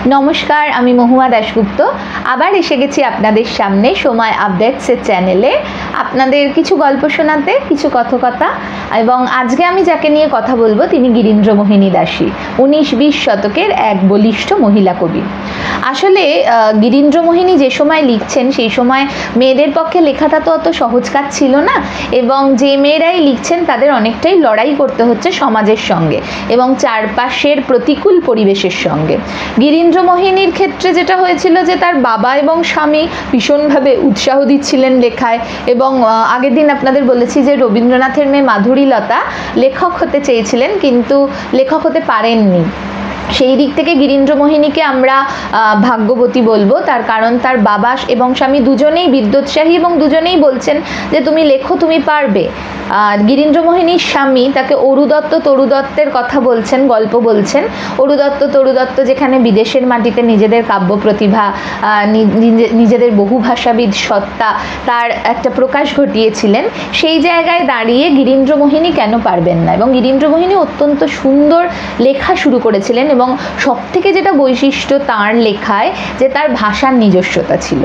नमस्कार आमी महुआ दासगुप्त आबार एसे गेছি আপনাদের সামনে সময় আপডেটসের চ্যানেলে আপনাদের কিছু গল্প শোনাতে কিছু কথকতা এবং আজকে আমি যাকে নিয়ে কথা বলবো তিনি গিরীন্দ্রমোহিনী দাসী 19-20 শতকের এক বলিষ্ঠ মহিলা কবি। আসলে গিরীন্দ্রমোহিনী যে সময় লিখছেন সেই সময় মেয়েদের পক্ষে লেখাটা তো অত সহজ কাজ ছিল না এবং যে মেয়েরাই লিখছেন তাদের অনেকটাই লড়াই করতে হচ্ছে সমাজের সঙ্গে এবং চারপাশের প্রতিকূল পরিবেশের সঙ্গে। গিরীন্দ্রমোহিনীর ক্ষেত্রে যেটা হয়েছিল যে তার বাবা এবং স্বামী ভীষণভাবে উৎসাহ দিচ্ছিলেন লেখায় এবং আগের দিন আপনাদের বলেছি যে রবীন্দ্রনাথের মেয়ে মাধুরীলতা লেখক হতে চেয়েছিলেন কিন্তু লেখক হতে পারেননি। সেই দিক থেকে গিরীন্দ্রমোহিনীকে আমরা ভাগ্যবতী বলবো, তার কারণ তার বাবা এবং স্বামী দুজনেই বিদ্যোৎসাহী এবং দুজনেই বলছেন যে তুমি লেখো, তুমি পারবে। গিরীন্দ্রমোহিনীর স্বামী তাকে অরুদত্ত তরুদত্তের কথা বলছেন, গল্প বলছেন। অরুদত্ত তরুদত্ত যেখানে বিদেশের মাটিতে নিজেদের কাব্য প্রতিভা, নিজেদের বহুভাষাবিদ সত্তা তার একটা প্রকাশ ঘটিয়েছিলেন, সেই জায়গায় দাঁড়িয়ে গিরীন্দ্রমোহিনী কেন পারবেন না। এবং গিরীন্দ্রমোহিনী অত্যন্ত সুন্দর লেখা শুরু করেছিলেন এবং সবথেকে যেটা বৈশিষ্ট্য তার লেখায় যে তার ভাষার নিজস্বতা ছিল।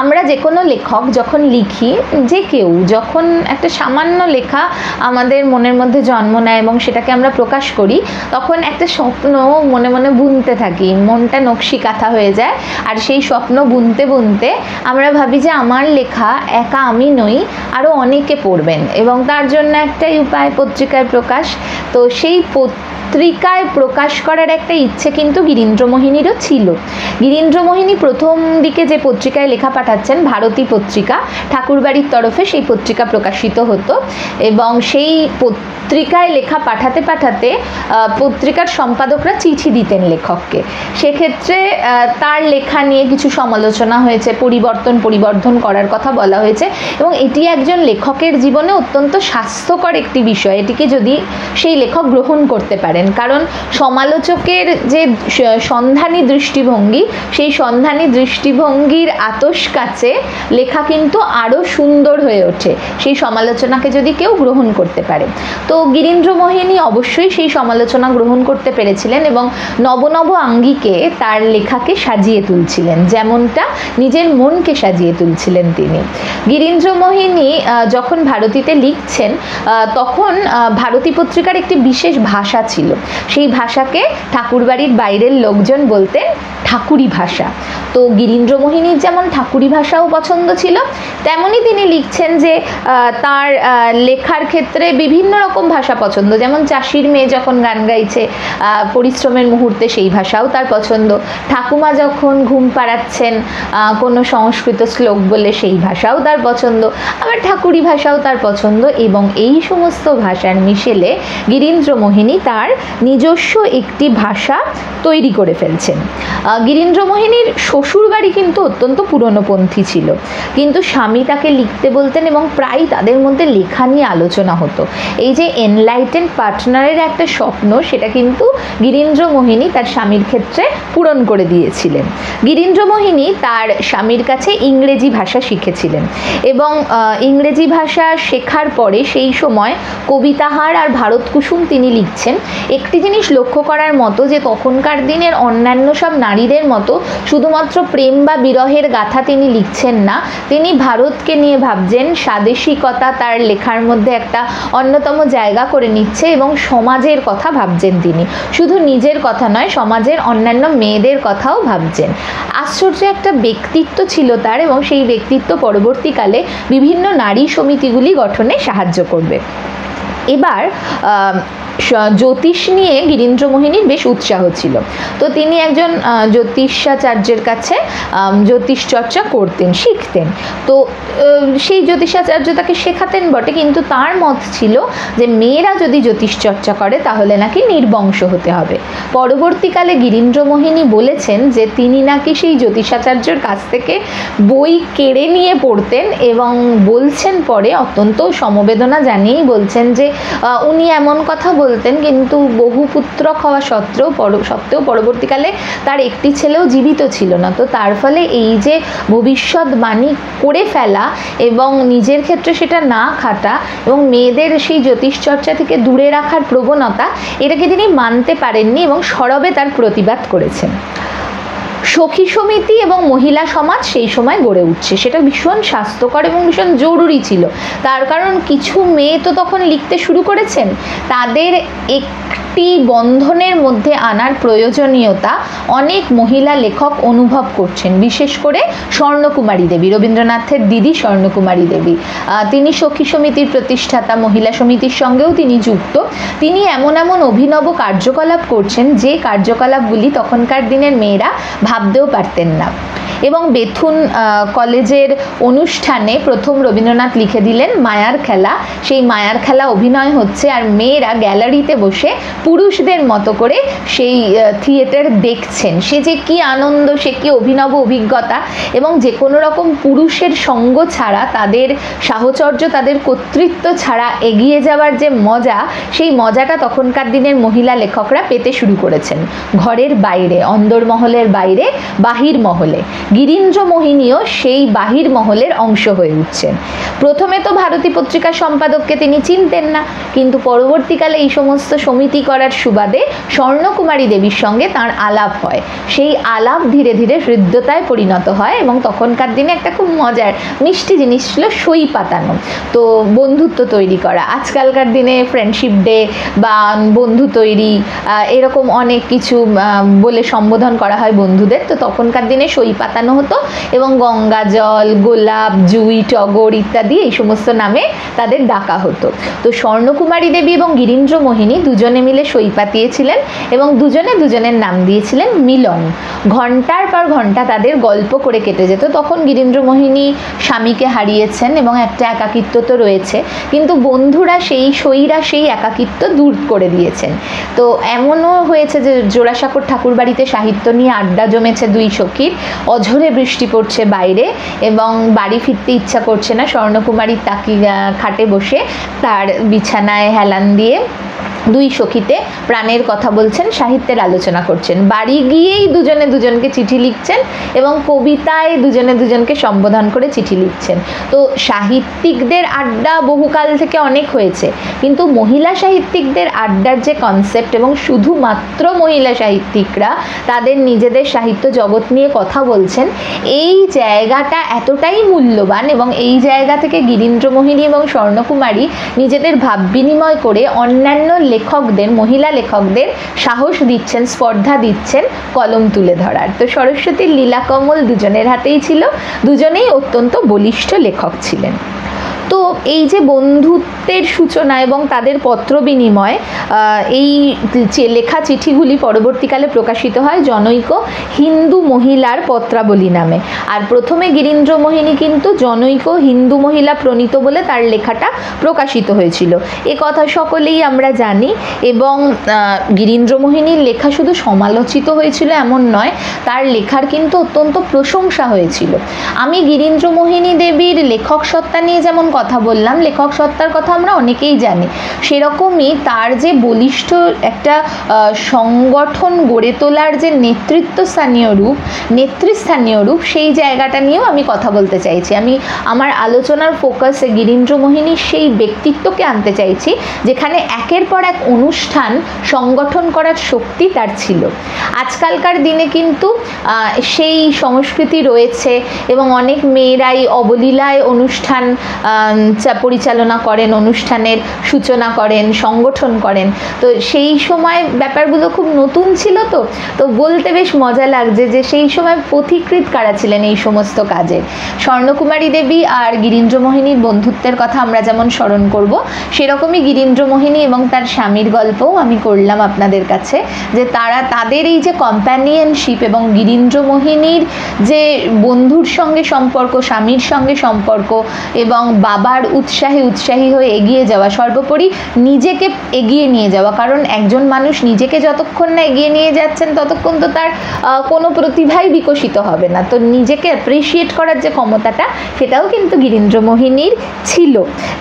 আমরা যে কোনো লেখক যখন লিখি, যে কেউ যখন একটা সামান্য লেখা আমাদের মনের মধ্যে জন্ম নেয় এবং সেটাকে আমরা প্রকাশ করি, তখন একটা স্বপ্ন মনে মনে বুনতে থাকি, মনটা নকশি কাঁথা হয়ে যায়। আর সেই স্বপ্ন বুনতে বুনতে আমরা ভাবি যে আমার লেখা একা আমি নই, আরও অনেকে পড়বেন এবং তার জন্য একটাই উপায় পত্রিকায় প্রকাশ। তো সেই পত্রিকায় প্রকাশ করার একটা ইচ্ছে কিন্তু গিরীন্দ্রমোহিনীরও ছিল। গিরীন্দ্রমোহিনী প্রথম দিকে যে পত্রিকায় লেখা পাঠাচ্ছেন, ভারতী পত্রিকা, ঠাকুরবাড়ির তরফে সেই পত্রিকা প্রকাশিত হতো এবং সেই পত্রিকায় লেখা পাঠাতে পাঠাতে পত্রিকার সম্পাদকরা চিঠি দিতেন লেখককে। সেক্ষেত্রে তার লেখা নিয়ে কিছু সমালোচনা হয়েছে, পরিবর্ধন করার কথা বলা হয়েছে এবং এটি একজন লেখকের জীবনে অত্যন্ত স্বাস্থ্যকর একটি বিষয়, এটিকে যদি সেই লেখক গ্রহণ করতে পারেন। কারণ সমালোচকের যে সন্ধানী দৃষ্টিভঙ্গি, সেই সন্ধানী দৃষ্টিভঙ্গির আতশ কাছে লেখা কিন্তু আরও সুন্দর হয়ে ওঠে সেই সমালোচনাকে যদি কেউ গ্রহণ করতে পারে। তো গিরীন্দ্রমোহিনী অবশ্যই সেই সমালোচনা গ্রহণ করতে পেরেছিলেন এবং নব আঙ্গিকে তার লেখাকে সাজিয়ে তুলছিলেন, যেমনটা নিজের মনকে সাজিয়ে তুলছিলেন তিনি। গিরীন্দ্রমোহিনী যখন ভারতীতে লিখছেন তখন ভারতী পত্রিকার একটি বিশেষ ভাষা ছিল, সেই ভাষাকে ঠাকুরবাড়ির বাইরের লোকজন বলতেন ঠাকুরি ভাষা। তো গিরীন্দ্রমোহিনীর যেমন ঠাকুরি ভাষাও পছন্দ ছিল, তেমনই তিনি লিখছেন যে তার লেখার ক্ষেত্রে বিভিন্ন রকম ভাষা পছন্দ, যেমন চাষির মেয়ে যখন গান গাইছে পরিশ্রমের মুহূর্তে সেই ভাষাও তার পছন্দ, ঠাকুমা যখন ঘুম পাড়াচ্ছেন কোনো সংস্কৃত শ্লোক বলে সেই ভাষাও তার পছন্দ, আবার ঠাকুরি ভাষাও তার পছন্দ। এবং এই সমস্ত ভাষার মিশেলে গিরীন্দ্রমোহিনী তার নিজস্ব একটি ভাষা তৈরি করে ফেলছেন। গিরীন্দ্রমোহিনীর শ্বশুরবাড়ি কিন্তু অত্যন্ত পুরনোপন্থী ছিল, কিন্তু স্বামী তাকে লিখতে বলতেন এবং প্রায় তাদের মধ্যে লেখা নিয়ে আলোচনা হতো। এই যে এনলাইটেন পার্টনারের একটা স্বপ্ন, সেটা কিন্তু গিরীন্দ্রমোহিনী তার স্বামীর ক্ষেত্রে পূরণ করে দিয়েছিলেন। গিরীন্দ্রমোহিনী তার স্বামীর কাছে ইংরেজি ভাষা শিখেছিলেন এবং ইংরেজি ভাষা শেখার পরে সেই সময় কবিতাহার আর ভারত কুসুম তিনি লিখছেন। একটি জিনিস লক্ষ্য করার মতো যে তখনকার দিনের অন্যান্য সব নারীদের মতো শুধুমাত্র প্রেম বা বিরহের গাথা তিনি লিখছেন না, তিনি ভারতকে নিয়ে ভাবছেন, স্বাদেশিকতা তার লেখার মধ্যে একটা অন্যতম জায়গা করে নিচ্ছে এবং সমাজের কথা ভাবছেন তিনি, শুধু নিজের কথা নয়, সমাজের অন্যান্য মেয়েদের কথাও ভাবছেন। আশ্চর্য একটা ব্যক্তিত্ব ছিল তার এবং সেই ব্যক্তিত্ব পরবর্তীকালে বিভিন্ন নারী সমিতিগুলি গঠনে সাহায্য করবে। এবার জ্যোতিষ নিয়ে গিরীন্দ্রমোহিনীর বেশ উৎসাহ ছিল, তো তিনি একজন জ্যোতিষাচার্যের কাছে জ্যোতিষ চর্চা করতেন, শিখতেন। তো সেই জ্যোতিষাচার্য তাকে শেখাতেন বটে, কিন্তু তার মত ছিল যে মেয়েরা যদি জ্যোতিষ চর্চা করে তাহলে নাকি নির্বংশ হতে হবে। পরবর্তীকালে গিরীন্দ্রমোহিনী বলেছেন যে তিনি নাকি সেই জ্যোতিষাচার্যর কাছ থেকে বই কেড়ে নিয়ে পড়তেন এবং বলছেন পরে অত্যন্ত সমবেদনা জানিয়েই বলছেন যে উনি এমন কথা বলতেন কিন্তু বহুপুত্রক হওয়া সত্ত্বেও পরবর্তীকালে তার একটি ছেলেও জীবিত ছিল না। তো তার ফলে এই যে ভবিষ্যৎবাণী করে ফেলা এবং নিজের ক্ষেত্রে সেটা না খাটা এবং মেয়েদের সেই জ্যোতিষ চর্চা থেকে দূরে রাখার প্রবণতা, এটাকে তিনি মানতে পারেননি এবং সরবে তার প্রতিবাদ করেছেন। সখী সমিতি এবং মহিলা সমাজ সেই সময় গড়ে উঠছে, সেটা ভীষণ স্বাস্থ্যকর এবং ভীষণ জরুরি ছিল। তার কারণ কিছু মেয়ে তো তখন লিখতে শুরু করেছেন, তাদের একটি বন্ধনের মধ্যে আনার প্রয়োজনীয়তা অনেক মহিলা লেখক অনুভব করছেন, বিশেষ করে স্বর্ণকুমারী দেবী, রবীন্দ্রনাথের দিদি স্বর্ণকুমারী দেবী। তিনি সখী সমিতির প্রতিষ্ঠাতা, মহিলা সমিতির সঙ্গেও তিনি যুক্ত। তিনি এমন এমন অভিনব কার্যকলাপ করছেন যে কার্যকলাপগুলি তখনকার দিনের মেয়েরা ভাবতেও পারতেন না। এবং বেথুন কলেজের অনুষ্ঠানে প্রথম রবীন্দ্রনাথ লিখে দিলেন মায়ার খেলা। সেই মায়ার খেলা অভিনয় হচ্ছে, আর মেয়েরা গ্যালারিতে বসে পুরুষদের মতো করে সেই থিয়েটার দেখছেন। সে যে কি আনন্দ, সে কি অভিনব অভিজ্ঞতা, এবং যে কোনো রকম পুরুষের সঙ্গ ছাড়া, তাদের সাহচর্য, তাদের কর্তৃত্ব ছাড়া এগিয়ে যাওয়ার যে মজা, সেই মজাটা তখনকার দিনের মহিলা লেখকরা পেতে শুরু করেছেন ঘরের বাইরে, অন্দরমহলের বাইরে, বাহির মহলে। গিরীন্দ্র মোহিনীও সেই বাহির মহলের অংশ হয়ে উঠছেন। প্রথমে তো ভারতী পত্রিকার সম্পাদককে তিনি চিনতেন না, কিন্তু পরবর্তীকালে এই সমস্ত সমিতি করার সুবাদে স্বর্ণকুমারী দেবীর সঙ্গে তার আলাপ হয়। সেই আলাপ ধীরে ধীরে হৃদ্যতায় পরিণত হয়, এবং তখনকার দিনে একটা খুব মজার মিষ্টি জিনিস ছিল সই পাতানো, তো বন্ধুত্ব তৈরি করা। আজকালকার দিনে ফ্রেন্ডশিপ ডে বা বন্ধু তৈরি, এরকম অনেক কিছু বলে সম্বোধন করা হয় বন্ধুদের, তো তখনকার দিনে সই পাতানো হতো, এবং গঙ্গা জল, গোলাপ, জুই, টগর ইত্যাদি এই সমস্ত নামে তাদের ডাকা হতো। তো স্বর্ণকুমারী দেবী এবং গিরীন্দ্র মোহিনী দুজনে মিলে সই পাতিয়েছিলেন, এবং দুজনে দুজনের নাম দিয়েছিলেন মিলন। ঘন্টার পর ঘন্টা তাদের গল্প করে কেটে যেত। তখন গিরীন্দ্র মোহিনী স্বামীকে হারিয়েছেন এবং একটা একাকিত্ব তো রয়েছে, কিন্তু বন্ধুরা সেই সইরা সেই একাকিত্ব দূর করে দিয়েছেন। তো এমনও হয়েছে যে জোড়াসাঁকোর ঠাকুরবাড়িতে সাহিত্য নিয়ে আড্ডা জমেছে দুই সখীর। অঝোরে বৃষ্টি পড়ছে বাইরে, এবং বাড়ি ফিরতে ইচ্ছা করছে না। স্বর্ণকুমারীর খাটে বসে তার বিছানায় হেলান দিয়ে দুই সখীতে প্রাণের কথা বলছেন, সাহিত্যের আলোচনা করছেন। বাড়ি গিয়েই দুজনে দুজনকে চিঠি লিখছেন, এবং কবিতায় দুজনে দুজনকে সম্বোধন করে চিঠি লিখছেন। তো সাহিত্যিকদের আড্ডা বহুকাল থেকে অনেক হয়েছে, কিন্তু মহিলা সাহিত্যিকদের আড্ডার যে কনসেপ্ট, এবং শুধুমাত্র মহিলা সাহিত্যিকরা তাদের নিজেদের সাহিত্য জগৎ নিয়ে কথা বলছেন, এই জায়গাটা এতটাই মূল্যবান, এবং এই জায়গা থেকে গিরীন্দ্র মোহিনী এবং স্বর্ণকুমারী নিজেদের ভাব বিনিময় করে অন্যান্য লেখকদের, মহিলা লেখকদের সাহস দিচ্ছেন, স্পর্ধা দিচ্ছেন কলম তুলে ধরার। তো সরস্বতীর লীলাকমল দুজনের হাতেই ছিল, দুজনেই অত্যন্ত বলিষ্ঠ লেখক ছিলেন। তো এই যে বন্ধুত্বের সূচনা এবং তাদের পত্র বিনিময়, এই লেখা চিঠিগুলি পরবর্তীকালে প্রকাশিত হয় জনৈক হিন্দু মহিলার পত্রাবলী নামে। আর প্রথমে গিরীন্দ্র মোহিনী কিন্তু জনৈক হিন্দু মহিলা প্রণীত বলে তার লেখাটা প্রকাশিত হয়েছিল, এ কথা সকলেই আমরা জানি। এবং গিরীন্দ্র মোহিনীর লেখা শুধু সমালোচিত হয়েছিল এমন নয়, তার লেখার কিন্তু অত্যন্ত প্রশংসা হয়েছিল। আমি গিরীন্দ্র মোহিনী দেবীর লেখক সত্তা নিয়ে যেমন কথা বললাম, লেখক সত্তার কথা আমরা অনেকেই জানি, সেরকমই তার যে বলিষ্ঠ একটা সংগঠন গড়ে তোলার যে নেতৃস্থানীয় রূপ, সেই জায়গাটা নিয়েও আমি কথা বলতে চাইছি। আমি আমার আলোচনার ফোকাসে গিরীন্দ্র মোহিনীর সেই ব্যক্তিত্বকে আনতে চাইছি, যেখানে একের পর এক অনুষ্ঠান সংগঠন করার শক্তি তার ছিল। আজকালকার দিনে কিন্তু সেই সংস্কৃতি রয়েছে, এবং অনেক মেয়েরাই অবলীলায় অনুষ্ঠান পরিচালনা করেন, অনুষ্ঠানের সূচনা করেন, সংগঠন করেন। তো সেই সময় ব্যাপারগুলো খুব নতুন ছিল, তো বলতে বেশ মজা লাগছে যে সেই সময় পথিকৃৎ কারা ছিলেন এই সমস্ত কাজে। স্বর্ণকুমারী দেবী আর গিরীন্দ্র মোহিনীর বন্ধুত্বের কথা আমরা যেমন স্মরণ করব, সেরকমই গিরীন্দ্র মোহিনী এবং তার স্বামীর গল্পও আমি করলাম আপনাদের কাছে, যে তাদের এই যে কম্প্যানিয়নশিপ এবং গিরীন্দ্র মোহিনীর যে বন্ধুর সঙ্গে সম্পর্ক, স্বামীর সঙ্গে সম্পর্ক, এবং বাবার উৎসাহী হয়ে এগিয়ে যাওয়া, সর্বোপরি নিজেকে এগিয়ে নিয়ে যাওয়া। কারণ একজন মানুষ নিজেকে যতক্ষণ না এগিয়ে নিয়ে যাচ্ছেন ততক্ষণ তো তার কোনো প্রতিভাই বিকশিত হবে না। তো নিজেকে অ্যাপ্রিসিয়েট করার যে ক্ষমতাটা, সেটাও কিন্তু গিরীন্দ্র মোহিনীর ছিল।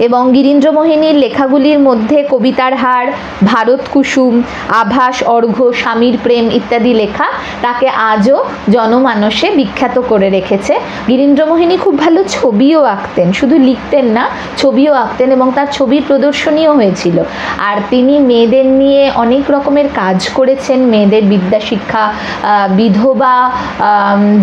এবং গিরীন্দ্র মোহিনীর লেখাগুলির মধ্যে কবিতার হার, ভারত কুসুম, আভাস, অর্ঘ্য, স্বামীর প্রেম ইত্যাদি লেখা তাকে আজও জনমানসে বিখ্যাত করে রেখেছে। গিরীন্দ্র মোহিনী খুব ভালো ছবিও আঁকতেন, শুধু লিখতেন না, না, ছবিও আঁকতেন এবং তার ছবির প্রদর্শনীও হয়েছিল। আর তিনি মেয়েদের নিয়ে অনেক রকমের কাজ করেছেন, মেয়েদের বিদ্যা শিক্ষা, বিধবা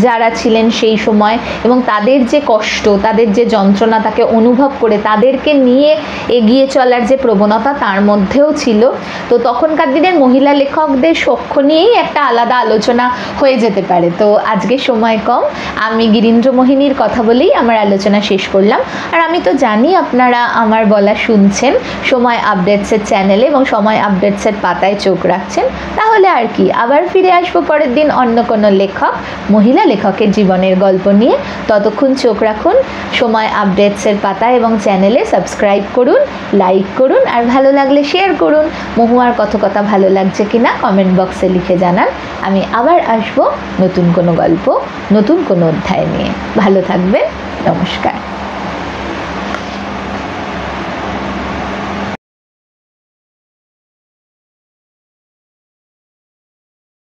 যারা ছিলেন সেই সময় এবং তাদের যে কষ্ট, তাদের যে যন্ত্রণা, তাকে অনুভব করে তাদেরকে নিয়ে এগিয়ে চলার যে প্রবণতা তার মধ্যেও ছিল। তো তখনকার দিনের মহিলা লেখকদের সখ্য নিয়েই একটা আলাদা আলোচনা হয়ে যেতে পারে। তো আজকে সময় কম, আমি গিরীন্দ্রমোহিনীর কথা বলেই আমার আলোচনা শেষ করলাম। আর আমি তো জানি আপনারা আমার বলা শুনছেন সময় আপডেটসের চ্যানেলে এবং সময় আপডেটসের পাতায় চোখ রাখছেন। তাহলে আর কি, আবার ফিরে আসবো পরের দিন অন্য কোনো লেখক, মহিলা লেখকের জীবনের গল্প নিয়ে। ততক্ষণ চোখ রাখুন সময় আপডেটসের পাতা এবং চ্যানেলে, সাবস্ক্রাইব করুন, লাইক করুন, আর ভালো লাগলে শেয়ার করুন। মহুয়ার কথা ভালো লাগছে কিনা কমেন্ট বক্সে লিখে জানান। আমি আবার আসবো নতুন কোনো গল্প, নতুন কোনো অধ্যায় নিয়ে। ভালো থাকবেন, নমস্কার।